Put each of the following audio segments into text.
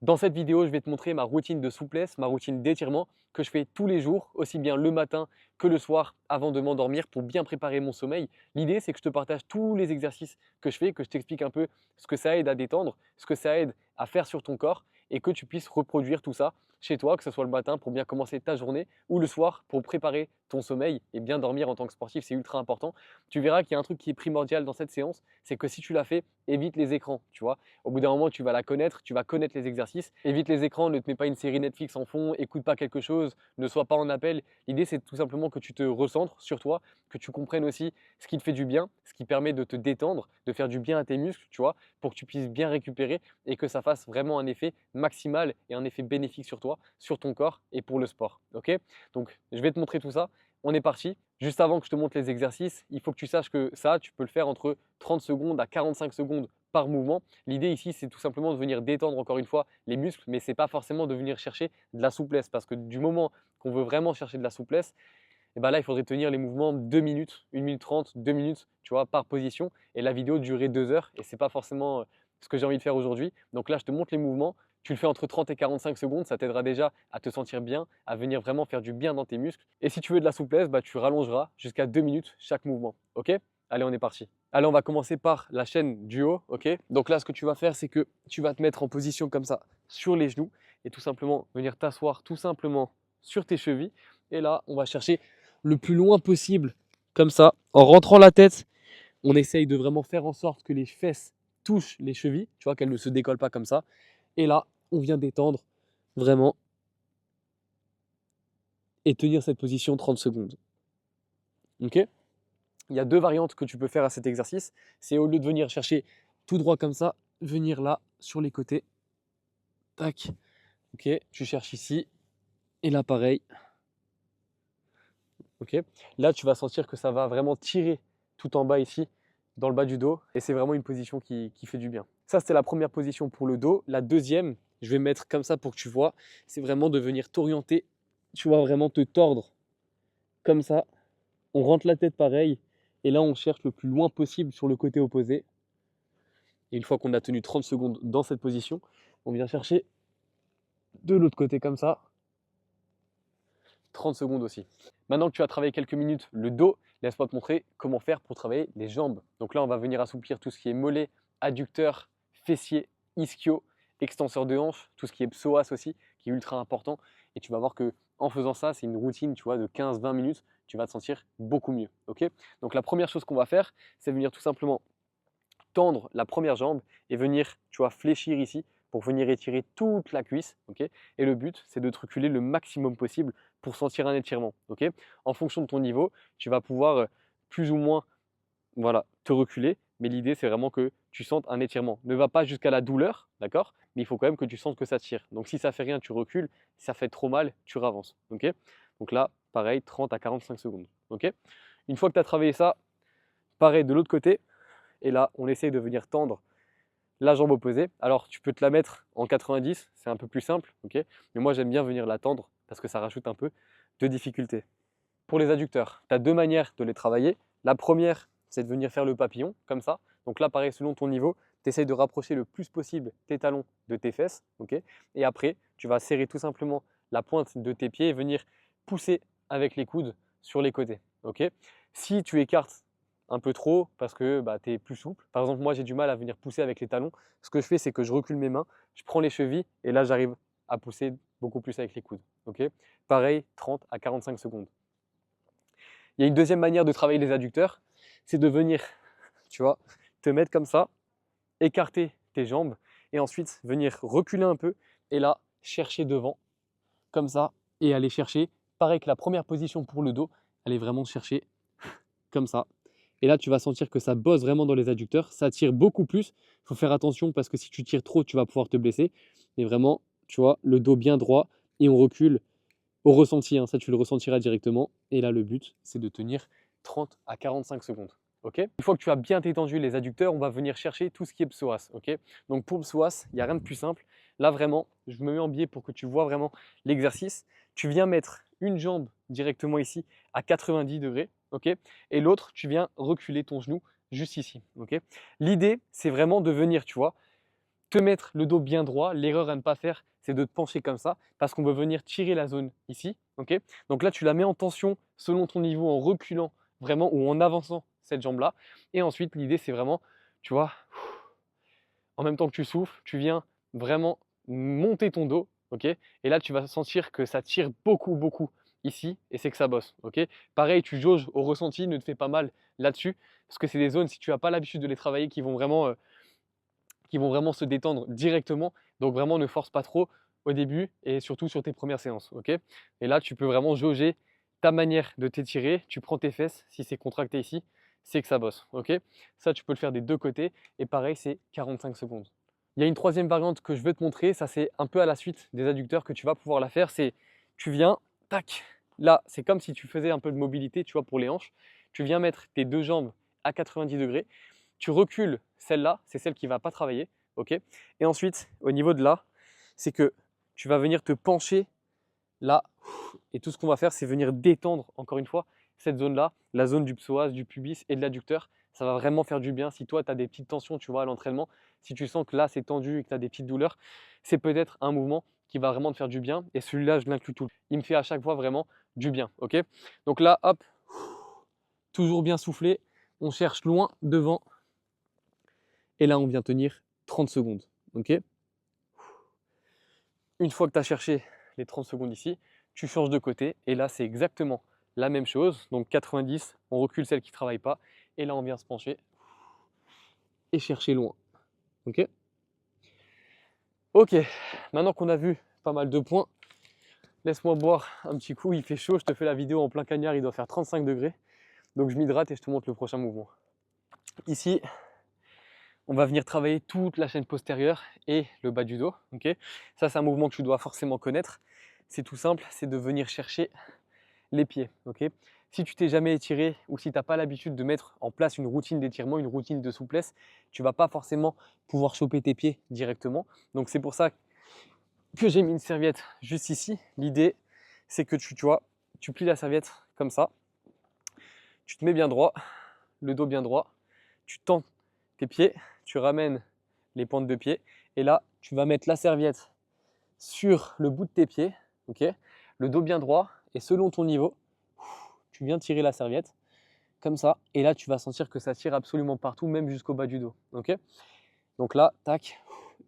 Dans cette vidéo, je vais te montrer ma routine de souplesse, ma routine d'étirement que je fais tous les jours, aussi bien le matin que le soir avant de m'endormir pour bien préparer mon sommeil. L'idée, c'est que je te partage tous les exercices que je fais, que je t'explique un peu ce que ça aide à détendre, ce que ça aide à faire sur ton corps et que tu puisses reproduire tout ça chez toi, que ce soit le matin pour bien commencer ta journée ou le soir pour préparer ton sommeil et bien dormir en tant que sportif, c'est ultra important. Tu verras qu'il y a un truc qui est primordial dans cette séance, c'est que si tu l'as fait, évite les écrans, tu vois. Au bout d'un moment, tu vas la connaître, tu vas connaître les exercices. Évite les écrans, ne te mets pas une série Netflix en fond, écoute pas quelque chose, ne sois pas en appel. L'idée, c'est tout simplement que tu te recentres sur toi, que tu comprennes aussi ce qui te fait du bien, ce qui permet de te détendre, de faire du bien à tes muscles, tu vois, pour que tu puisses bien récupérer et que ça fasse vraiment un effet maximal et un effet bénéfique sur toi, sur ton corps et pour le sport. Ok? Donc, je vais te montrer tout ça. On est parti. Juste avant que je te montre les exercices, il faut que tu saches que ça, tu peux le faire entre 30 secondes à 45 secondes par mouvement. L'idée ici, c'est tout simplement de venir détendre encore une fois les muscles, mais ce n'est pas forcément de venir chercher de la souplesse parce que du moment qu'on veut vraiment chercher de la souplesse, et ben là, il faudrait tenir les mouvements 2 minutes, 1 minute 30, 2 minutes, tu vois, par position. Et la vidéo durait 2 heures et ce n'est pas forcément ce que j'ai envie de faire aujourd'hui. Donc là, je te montre les mouvements. Tu le fais entre 30 et 45 secondes, ça t'aidera déjà à te sentir bien, à venir vraiment faire du bien dans tes muscles. Et si tu veux de la souplesse, bah, tu rallongeras jusqu'à 2 minutes chaque mouvement. Ok? Allez, on est parti. Allez, on va commencer par la chaîne du haut. Ok? Donc là, ce que tu vas faire, c'est que tu vas te mettre en position comme ça sur les genoux et tout simplement venir t'asseoir tout simplement sur tes chevilles. Et là, on va chercher le plus loin possible, comme ça, en rentrant la tête. On essaye de vraiment faire en sorte que les fesses touchent les chevilles, tu vois, qu'elles ne se décollent pas comme ça. Et là, on vient détendre vraiment et tenir cette position 30 secondes. Ok? Il y a deux variantes que tu peux faire à cet exercice. C'est au lieu de venir chercher tout droit comme ça, venir là sur les côtés. Tac. Ok, tu cherches ici. Et là, pareil. Ok. Là, tu vas sentir que ça va vraiment tirer tout en bas ici, dans le bas du dos. Et c'est vraiment une position qui fait du bien. Ça, c'était la première position pour le dos. La deuxième, je vais mettre comme ça pour que tu vois, c'est vraiment de venir t'orienter. Tu vois, vraiment te tordre comme ça. On rentre la tête pareil. Et là, on cherche le plus loin possible sur le côté opposé. Et une fois qu'on a tenu 30 secondes dans cette position, on vient chercher de l'autre côté comme ça. 30 secondes aussi. Maintenant que tu as travaillé quelques minutes le dos, laisse-moi te montrer comment faire pour travailler les jambes. Donc là, on va venir assouplir tout ce qui est mollet, adducteur, fessier, ischio, extenseur de hanche, tout ce qui est psoas aussi, qui est ultra important. Et tu vas voir que en faisant ça, c'est une routine, tu vois, de 15-20 minutes, tu vas te sentir beaucoup mieux. Ok? Donc la première chose qu'on va faire, c'est venir tout simplement tendre la première jambe et venir, tu vois, fléchir ici pour venir étirer toute la cuisse. Ok, et le but, c'est de te reculer le maximum possible pour sentir un étirement. Ok, en fonction de ton niveau, tu vas pouvoir plus ou moins voilà, te reculer. Mais l'idée, c'est vraiment que tu sentes un étirement. Ne va pas jusqu'à la douleur, d'accord? Mais il faut quand même que tu sentes que ça tire. Donc si ça fait rien, tu recules. Si ça fait trop mal, tu ravances. Ok, donc là, pareil, 30 à 45 secondes. Ok, une fois que tu as travaillé ça, pareil de l'autre côté. Et là, on essaye de venir tendre la jambe opposée. Alors, tu peux te la mettre en 90, c'est un peu plus simple, ok? Mais moi, j'aime bien venir la tendre parce que ça rajoute un peu de difficulté. Pour les adducteurs, tu as deux manières de les travailler. La première, c'est de venir faire le papillon, comme ça. Donc là, pareil, selon ton niveau, tu essayes de rapprocher le plus possible tes talons de tes fesses, ok? Et après, tu vas serrer tout simplement la pointe de tes pieds et venir pousser avec les coudes sur les côtés, ok? Si tu écartes un peu trop parce que bah, tu es plus souple. Par exemple, moi j'ai du mal à venir pousser avec les talons. Ce que je fais, c'est que je recule mes mains, je prends les chevilles et là j'arrive à pousser beaucoup plus avec les coudes. Okay, pareil, 30 à 45 secondes. Il y a une deuxième manière de travailler les adducteurs, c'est de venir, tu vois, te mettre comme ça, écarter tes jambes et ensuite venir reculer un peu et là chercher devant, comme ça, et aller chercher, pareil que la première position pour le dos, aller vraiment chercher comme ça. Et là, tu vas sentir que ça bosse vraiment dans les adducteurs. Ça tire beaucoup plus. Il faut faire attention parce que si tu tires trop, tu vas pouvoir te blesser. Mais vraiment, tu vois, le dos bien droit et on recule au ressenti. Hein, ça, tu le ressentiras directement. Et là, le but, c'est de tenir 30 à 45 secondes. Okay, une fois que tu as bien détendu les adducteurs, on va venir chercher tout ce qui est psoas. Okay, donc pour le psoas, il n'y a rien de plus simple. Là, vraiment, je me mets en biais pour que tu vois vraiment l'exercice. Tu viens mettre une jambe directement ici à 90 degrés. Okay, et l'autre, tu viens reculer ton genou juste ici. Okay, l'idée, c'est vraiment de venir, tu vois, te mettre le dos bien droit. L'erreur à ne pas faire, c'est de te pencher comme ça parce qu'on veut venir tirer la zone ici. Ok, donc là, tu la mets en tension selon ton niveau en reculant vraiment ou en avançant cette jambe-là. Et ensuite, l'idée, c'est vraiment, tu vois, en même temps que tu souffles, tu viens vraiment monter ton dos. Ok, et là, tu vas sentir que ça tire beaucoup, beaucoup ici et c'est que ça bosse. Ok, pareil, tu jauges au ressenti, ne te fais pas mal là-dessus parce que c'est des zones, si tu n'as pas l'habitude de les travailler, qui vont vraiment se détendre directement. Donc vraiment, ne force pas trop au début et surtout sur tes premières séances. Ok, et là, tu peux vraiment jauger ta manière de t'étirer. Tu prends tes fesses, si c'est contracté ici, c'est que ça bosse. Ok, ça, tu peux le faire des deux côtés et pareil, c'est 45 secondes. Il y a une troisième variante que je veux te montrer. Ça, c'est un peu à la suite des adducteurs que tu vas pouvoir la faire. C'est tu viens, tac. Là, c'est comme si tu faisais un peu de mobilité, tu vois, pour les hanches. Tu viens mettre tes deux jambes à 90 degrés. Tu recules celle-là, c'est celle qui ne va pas travailler. Ok. Et ensuite, au niveau de là, c'est que tu vas venir te pencher là. Et tout ce qu'on va faire, c'est venir détendre, encore une fois, cette zone-là, la zone du psoas, du pubis et de l'adducteur. Ça va vraiment faire du bien. Si toi, tu as des petites tensions, tu vois, à l'entraînement, si tu sens que là, c'est tendu et que tu as des petites douleurs, c'est peut-être un mouvement qui va vraiment te faire du bien. Et celui-là, je l'inclus tout. Il me fait à chaque fois vraiment du bien. Ok. Donc là, hop, toujours bien soufflé. On cherche loin devant. Et là, on vient tenir 30 secondes. Ok. Une fois que tu as cherché les 30 secondes ici, tu changes de côté. Et là, c'est exactement la même chose. Donc 90, on recule celle qui ne travaille pas. Et là, on vient se pencher et chercher loin. Ok. Ok, maintenant qu'on a vu pas mal de points, laisse-moi boire un petit coup. Il fait chaud, je te fais la vidéo en plein cagnard, il doit faire 35 degrés. Donc je m'hydrate et je te montre le prochain mouvement. Ici, on va venir travailler toute la chaîne postérieure et le bas du dos. Okay, ça, c'est un mouvement que tu dois forcément connaître. C'est tout simple, c'est de venir chercher les pieds. Okay, si tu t'es jamais étiré ou si tu n'as pas l'habitude de mettre en place une routine d'étirement, une routine de souplesse, tu ne vas pas forcément pouvoir choper tes pieds directement. Donc c'est pour ça que j'ai mis une serviette juste ici. L'idée, c'est que tu vois, tu plies la serviette comme ça, tu te mets bien droit, le dos bien droit, tu tends tes pieds, tu ramènes les pointes de pied et là, tu vas mettre la serviette sur le bout de tes pieds, ok, le dos bien droit et selon ton niveau, tu viens tirer la serviette comme ça et là, tu vas sentir que ça tire absolument partout, même jusqu'au bas du dos, ok. Donc là, tac,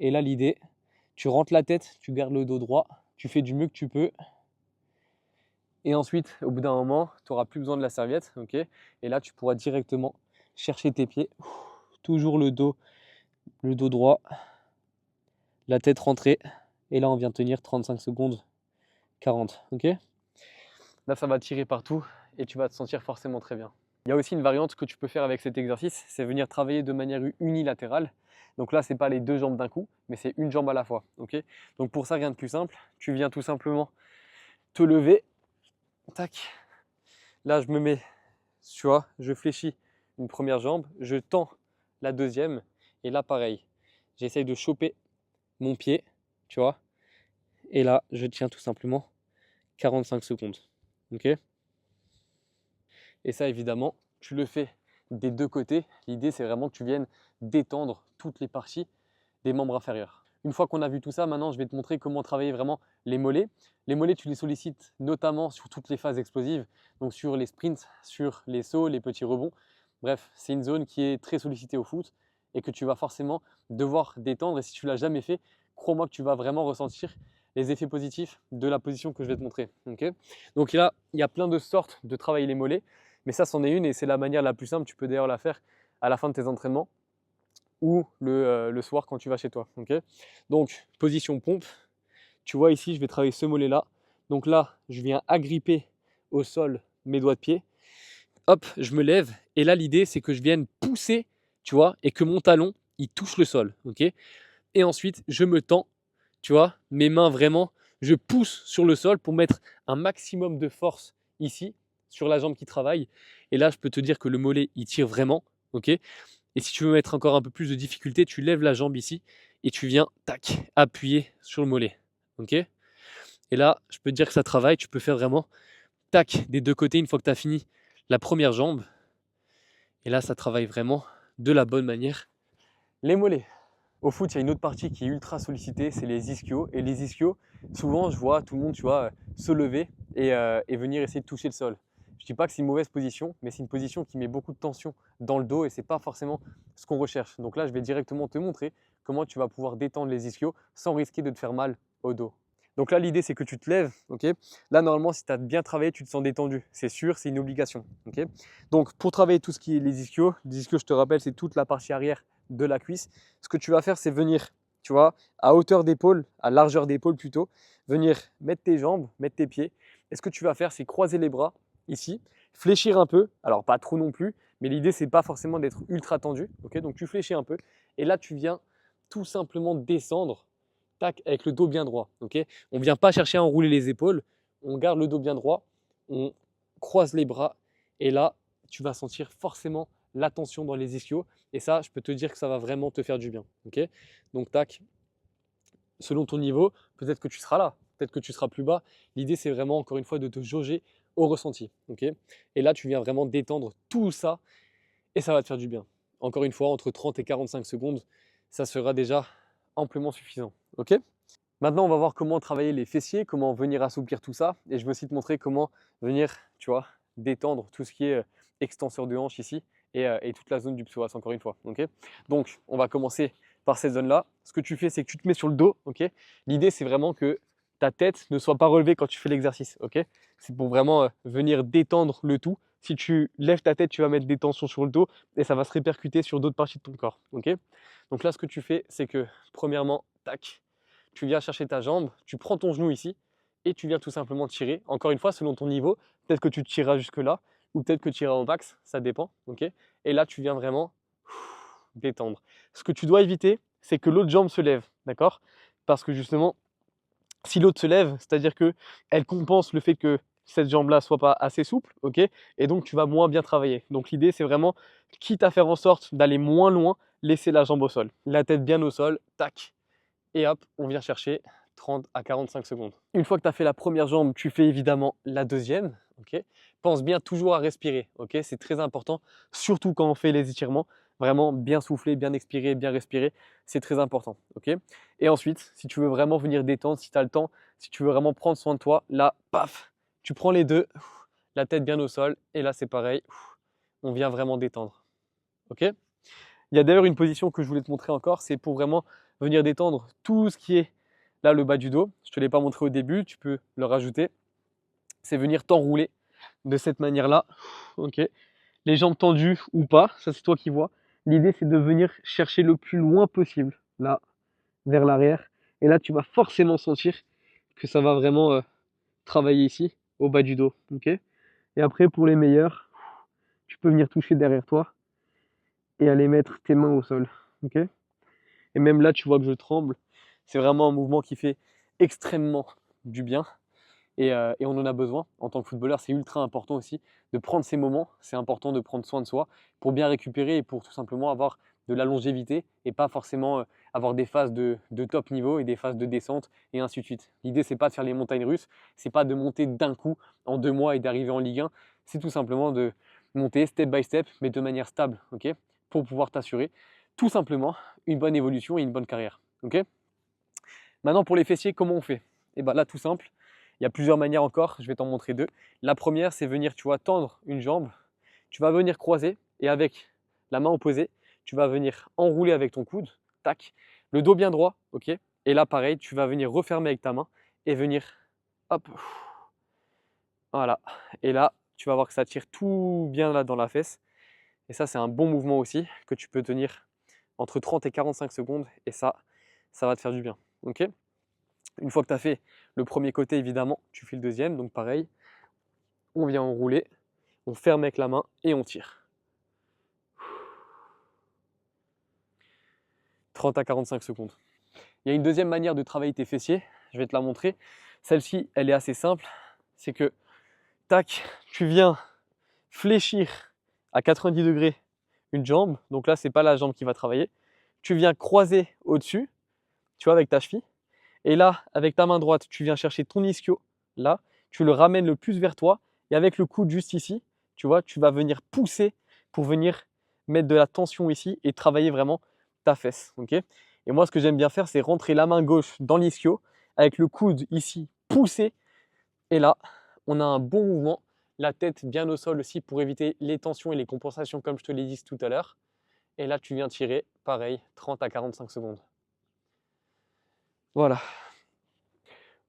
et là l'idée, tu rentres la tête, tu gardes le dos droit, tu fais du mieux que tu peux. Et ensuite, au bout d'un moment, tu n'auras plus besoin de la serviette. Ok, et là, tu pourras directement chercher tes pieds. Toujours le dos droit, la tête rentrée. Et là, on vient tenir 35 secondes, 40. Ok, là, ça va tirer partout et tu vas te sentir forcément très bien. Il y a aussi une variante que tu peux faire avec cet exercice, c'est venir travailler de manière unilatérale. Donc là, ce n'est pas les deux jambes d'un coup, mais c'est une jambe à la fois. Ok, donc pour ça, rien de plus simple. Tu viens tout simplement te lever. Tac. Là, je me mets, tu vois, je fléchis une première jambe, je tends la deuxième, et là, pareil, j'essaye de choper mon pied, tu vois, et là, je tiens tout simplement 45 secondes. Ok. Et ça, évidemment, tu le fais des deux côtés. L'idée, c'est vraiment que tu viennes détendre toutes les parties des membres inférieurs. Une fois qu'on a vu tout ça, maintenant, je vais te montrer comment travailler vraiment les mollets. Les mollets, tu les sollicites notamment sur toutes les phases explosives, donc sur les sprints, sur les sauts, les petits rebonds. Bref, c'est une zone qui est très sollicitée au foot et que tu vas forcément devoir détendre. Et si tu ne l'as jamais fait, crois-moi que tu vas vraiment ressentir les effets positifs de la position que je vais te montrer. Okay, donc là, il y a plein de sortes de travailler les mollets, mais ça, c'en est une et c'est la manière la plus simple. Tu peux d'ailleurs la faire à la fin de tes entraînements ou le soir quand tu vas chez toi. Okay, donc, position pompe. Tu vois ici, je vais travailler ce mollet-là. Donc là, je viens agripper au sol mes doigts de pied. Hop, je me lève. Et là, l'idée, c'est que je vienne pousser, tu vois, et que mon talon, il touche le sol. Ok. Et ensuite, je me tends, tu vois, mes mains vraiment, je pousse sur le sol pour mettre un maximum de force ici, sur la jambe qui travaille. Et là, je peux te dire que le mollet, il tire vraiment. Ok. Et si tu veux mettre encore un peu plus de difficulté, tu lèves la jambe ici et tu viens, tac, appuyer sur le mollet. Ok. Et là, je peux te dire que ça travaille. Tu peux faire vraiment, tac, des deux côtés une fois que tu as fini la première jambe. Et là, ça travaille vraiment de la bonne manière les mollets. Au foot, il y a une autre partie qui est ultra sollicitée, c'est les ischios. Et les ischios, souvent, je vois tout le monde, tu vois, se lever et venir essayer de toucher le sol. Je ne dis pas que c'est une mauvaise position, mais c'est une position qui met beaucoup de tension dans le dos et ce n'est pas forcément ce qu'on recherche. Donc là, je vais directement te montrer comment tu vas pouvoir détendre les ischios sans risquer de te faire mal au dos. Donc là, l'idée, c'est que tu te lèves. Ok. Là, normalement, si tu as bien travaillé, tu te sens détendu. C'est sûr, c'est une obligation. Ok. Donc, pour travailler tout ce qui est les ischios, je te rappelle, c'est toute la partie arrière de la cuisse. Ce que tu vas faire, c'est venir, tu vois, à hauteur d'épaule, à largeur d'épaule plutôt, venir mettre tes jambes, mettre tes pieds. Et ce que tu vas faire, c'est croiser les bras ici, fléchir un peu, alors pas trop non plus, mais l'idée, c'est pas forcément d'être ultra tendu. Ok. Donc, tu fléchis un peu et là, tu viens tout simplement descendre, tac, avec le dos bien droit. Ok. On ne vient pas chercher à enrouler les épaules, on garde le dos bien droit, on croise les bras et là, tu vas sentir forcément la tension dans les ischios. Et ça, je peux te dire que ça va vraiment te faire du bien. Okay. Donc, tac, selon ton niveau, peut-être que tu seras là, peut-être que tu seras plus bas. L'idée, c'est vraiment, encore une fois, de te jauger au ressenti. Okay. Et là, tu viens vraiment détendre tout ça et ça va te faire du bien. Encore une fois, entre 30 et 45 secondes, ça sera déjà amplement suffisant. Okay. Maintenant, on va voir comment travailler les fessiers, comment venir assouplir tout ça. Et je vais aussi te montrer comment venir, tu vois, détendre tout ce qui est extenseur de hanche ici et toute la zone du psoas, encore une fois. Okay. Donc, on va commencer par cette zone-là. Ce que tu fais, c'est que tu te mets sur le dos. Okay. L'idée, c'est vraiment que ta tête ne soit pas relevée quand tu fais l'exercice. Okay. C'est pour vraiment venir détendre le tout. Si tu lèves ta tête, tu vas mettre des tensions sur le dos et ça va se répercuter sur d'autres parties de ton corps. Okay. Donc là, ce que tu fais, c'est que premièrement, tac, tu viens chercher ta jambe, tu prends ton genou ici et tu viens tout simplement tirer. Encore une fois, selon ton niveau, peut-être que tu tireras jusque là ou peut-être que tu iras au max, ça dépend. Okay. Et là, tu viens vraiment détendre. Ce que tu dois éviter, c'est que l'autre jambe se lève, d'accord? Parce que justement, si l'autre se lève, c'est-à-dire qu'elle compense le fait que cette jambe-là soit pas assez souple, ok? Et donc tu vas moins bien travailler. Donc l'idée, c'est vraiment, quitte à faire en sorte d'aller moins loin, laisser la jambe au sol. La tête bien au sol, tac, et hop, on vient chercher 30 à 45 secondes. Une fois que tu as fait la première jambe, tu fais évidemment la deuxième. Okay. Pense bien toujours à respirer. Okay. C'est très important, surtout quand on fait les étirements. Vraiment bien souffler, bien expirer, bien respirer. C'est très important. Okay. Et ensuite, si tu veux vraiment venir détendre, si tu as le temps, si tu veux vraiment prendre soin de toi, là, paf, tu prends les deux, la tête bien au sol. Et là, c'est pareil, on vient vraiment détendre. Ok. Il y a d'ailleurs une position que je voulais te montrer encore, c'est pour vraiment venir détendre tout ce qui est là le bas du dos. Je ne te l'ai pas montré au début, tu peux le rajouter. C'est venir t'enrouler de cette manière-là. Okay. Les jambes tendues ou pas, ça c'est toi qui vois. L'idée c'est de venir chercher le plus loin possible, là, vers l'arrière. Et là tu vas forcément sentir que ça va vraiment travailler ici, au bas du dos. Okay. Et après pour les meilleurs, tu peux venir toucher derrière toi et aller mettre tes mains au sol. Okay. Et même là, tu vois que je tremble. C'est vraiment un mouvement qui fait extrêmement du bien. Et on en a besoin. En tant que footballeur, c'est ultra important aussi de prendre ces moments. C'est important de prendre soin de soi pour bien récupérer et pour tout simplement avoir de la longévité et pas forcément avoir des phases de top niveau et des phases de descente et ainsi de suite. L'idée, c'est pas de faire les montagnes russes. C'est pas de monter d'un coup en 2 mois et d'arriver en Ligue 1. C'est tout simplement de monter step by step, mais de manière stable, okay, pour pouvoir t'assurer tout simplement une bonne évolution et une bonne carrière. Okay. Maintenant, pour les fessiers, comment on fait? Et bien là, tout simple. Il y a plusieurs manières encore, je vais t'en montrer deux. La première, c'est venir, tu vois, tendre une jambe. Tu vas venir croiser et avec la main opposée, tu vas venir enrouler avec ton coude. Tac. Le dos bien droit, ok. Et là, pareil, tu vas venir refermer avec ta main et venir, hop. Voilà. Et là, tu vas voir que ça tire tout bien là dans la fesse. Et ça, c'est un bon mouvement aussi que tu peux tenir entre 30 et 45 secondes. Et ça va te faire du bien. Okay. Une fois que tu as fait le premier côté, évidemment, tu fais le deuxième. Donc pareil, on vient enrouler, on ferme avec la main et on tire. 30 à 45 secondes. Il y a une deuxième manière de travailler tes fessiers. Je vais te la montrer. Celle-ci, elle est assez simple. C'est que, tac, tu viens fléchir à 90 degrés une jambe. Donc là, ce n'est pas la jambe qui va travailler. Tu viens croiser au-dessus, tu vois, avec ta cheville. Et là, avec ta main droite, tu viens chercher ton ischio, là, tu le ramènes le plus vers toi, et avec le coude juste ici, tu vois, tu vas venir pousser pour venir mettre de la tension ici et travailler vraiment ta fesse. Okay. Et moi, ce que j'aime bien faire, c'est rentrer la main gauche dans l'ischio avec le coude ici poussé. Et là, on a un bon mouvement. La tête bien au sol aussi pour éviter les tensions et les compensations comme je te l'ai dit tout à l'heure. Et là, tu viens tirer, pareil, 30 à 45 secondes. Voilà.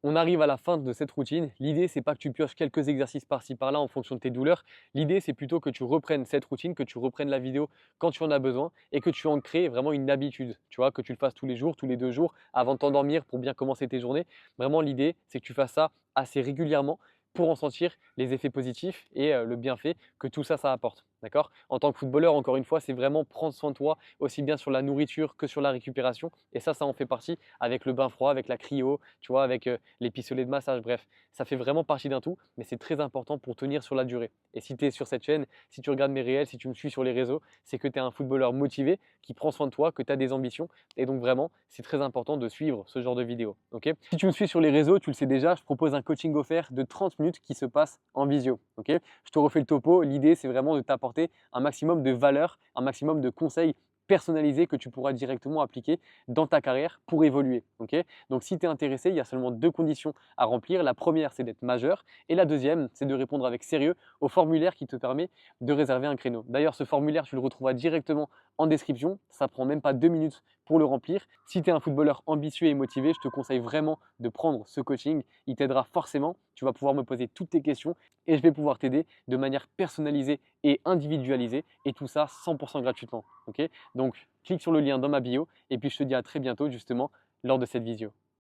On arrive à la fin de cette routine. L'idée, c'est pas que tu pioches quelques exercices par-ci par-là en fonction de tes douleurs. L'idée, c'est plutôt que tu reprennes cette routine, que tu reprennes la vidéo quand tu en as besoin et que tu en crées vraiment une habitude. Tu vois, que tu le fasses tous les jours, tous les 2 jours, avant de t'endormir pour bien commencer tes journées. Vraiment, l'idée, c'est que tu fasses ça assez régulièrement pour en sentir les effets positifs et le bienfait que tout ça, ça apporte. D'accord? En tant que footballeur, encore une fois, c'est vraiment prendre soin de toi, aussi bien sur la nourriture que sur la récupération. Et ça en fait partie avec le bain froid, avec la cryo, tu vois, avec les pistolets de massage, bref, ça fait vraiment partie d'un tout, mais c'est très important pour tenir sur la durée. Et si tu es sur cette chaîne, si tu regardes mes réels, si tu me suis sur les réseaux, c'est que tu es un footballeur motivé, qui prend soin de toi, que tu as des ambitions. Et donc vraiment, c'est très important de suivre ce genre de vidéos. Ok, si tu me suis sur les réseaux, tu le sais déjà, je propose un coaching offert de 30 minutes qui se passe en visio. Ok, je te refais le topo. L'idée, c'est vraiment de t'apporter un maximum de valeur, un maximum de conseils personnalisés que tu pourras directement appliquer dans ta carrière pour évoluer. Okay, donc si tu es intéressé, il y a seulement 2 conditions à remplir. La première, c'est d'être majeur et la deuxième, c'est de répondre avec sérieux au formulaire qui te permet de réserver un créneau. D'ailleurs, ce formulaire, tu le retrouveras directement en description. Ça prend même pas 2 minutes pour le remplir. Si tu es un footballeur ambitieux et motivé, je te conseille vraiment de prendre ce coaching. Il t'aidera forcément. Tu vas pouvoir me poser toutes tes questions et je vais pouvoir t'aider de manière personnalisée et individualisée et tout ça 100% gratuitement. Okay, donc, clique sur le lien dans ma bio et puis je te dis à très bientôt justement lors de cette visio.